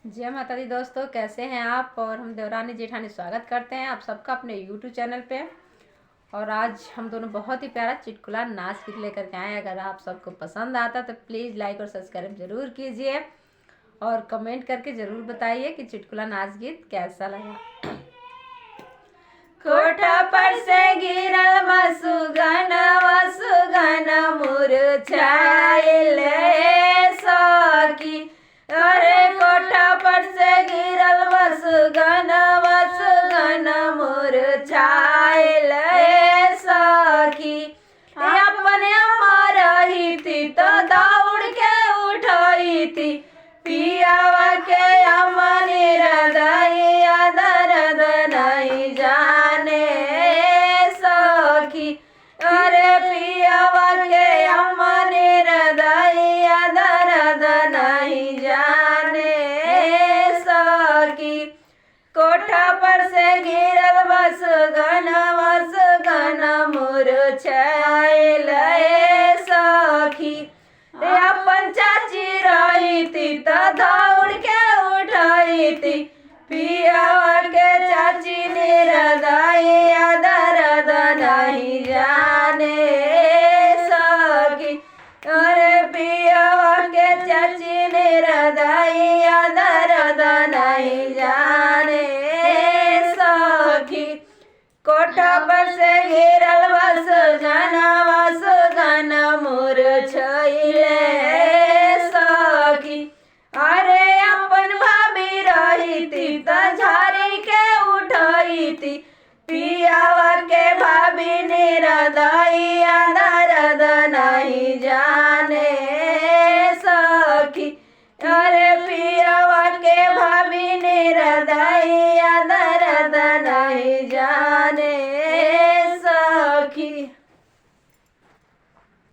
जय माता दी दोस्तों, कैसे हैं आप। और हम देवरानी जेठानी स्वागत करते हैं आप सबका अपने यूट्यूब चैनल पे। और आज हम दोनों बहुत ही प्यारा चुटकुला नाच गीत लेकर के आए। अगर आप सबको पसंद आता तो प्लीज़ लाइक और सब्सक्राइब जरूर कीजिए और कमेंट करके ज़रूर बताइए कि चुटकुला नाच गीत कैसा लगा। कोठा पर से गिरल मसुगन वसुगन मुरझाइल सखी। अरे कोठा पर से गिरल वसुगन वसुगन मुरझाइल सखी। अपने मरही थी तो दौड़ के उठाई थी, पियावा के अमन हृदय दर्द नहीं जाने सखी। अरे पियावा के अमन हृदय दर्द नहीं जाने सखी। कोठा पर से गिरल वसुगन वसुगन मुरझाइल सखी। अपन चाची रही थी तो दौड़ के उठाई थी, पियावा के चाची हृदय दर्द नहीं जाने सखी। अरे पियावा के चाची हृदय दर्द नहीं जाने सखी। कोठा पर से गिरल वसुगन वसुगन मुरझाइल सखी। अरे अपन भाभी रही थी तो झाड़ी के उठाई थी, पियावा के भाभी हृदय दर्द नहीं जाने सखी। अरे पियावा के भाभी हृदय दर्द नहीं जाने सखी।